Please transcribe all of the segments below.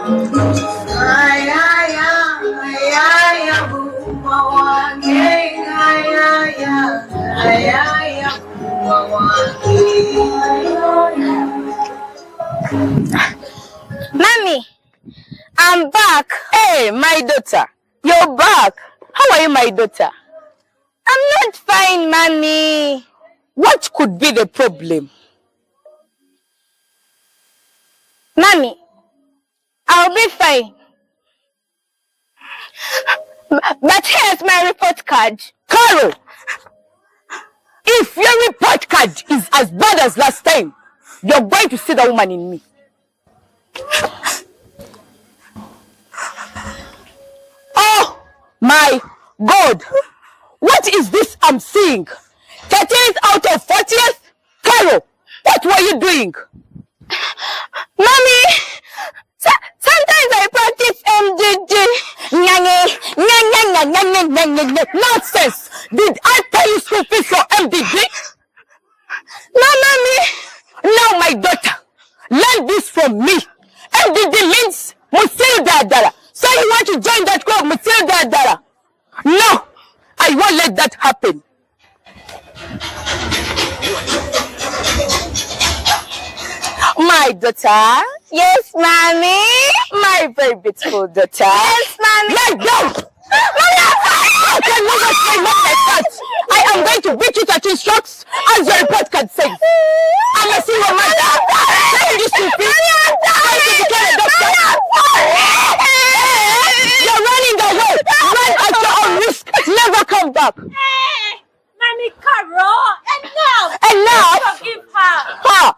Mommy, I'm back. Hey, my daughter, you're back. How are you, my daughter? I'm not fine, Mommy. What could be the problem? Mommy, I'll be fine. But here's my report card. Carol, if your report card is as bad as last time, you're going to see the woman in me. Oh my God! What is this I'm seeing? 13th out of 40th? Carol, what were you doing? Mommy, sometimes I practice MDD. Nonsense! Did I pay you school fees for MDD? No, Mommy. Now, my daughter, learn this from me. MDD means Musil Dadara. So you want to join that club, Musil Dadara? No, I won't let that happen. My daughter. Yes, Mommy. My very beautiful daughter. Yes, Mommy. Let go! I can never say not like that. I am going to beat you 13 strokes, as your report card says. I'm a single mother. Saying this to me. Going to become a doctor. You're running away. Run at your own risk. Never come back. Hey, Mommy Carol, enough! Enough? Forgive her. Ha!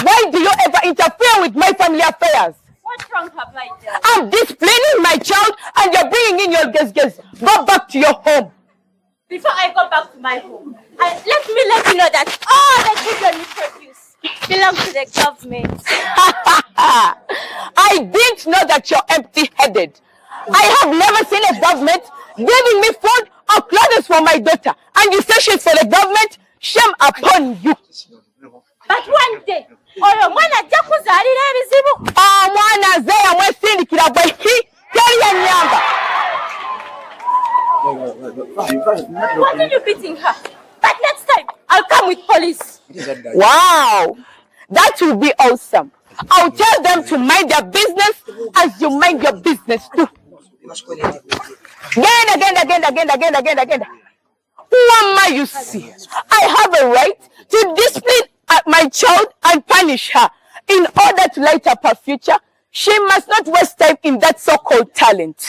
Why do you ever interfere with my family affairs? What's wrong have I done? I'm disciplining my child and you're bringing in your guests. Go back to your home. Before I go back to my home, let you know that all the children you produce belong to the government. I didn't know that you're empty-headed. I have never seen a government giving me food or clothes for my daughter. And you say she's for the government? Shame upon you. But one day, oyo mwana ajja kuzaalira ebizibu. Omwana azeeya mwesindikira bwe teri ennyamba. Why are you beating her? But next time, I'll come with police. Wow, that will be awesome. I'll tell them to mind their business as you mind your business too. Again. Who am I, you see? I have a right to discipline my child and punish her. In order to light up her future, she must not waste time in that so-called talent.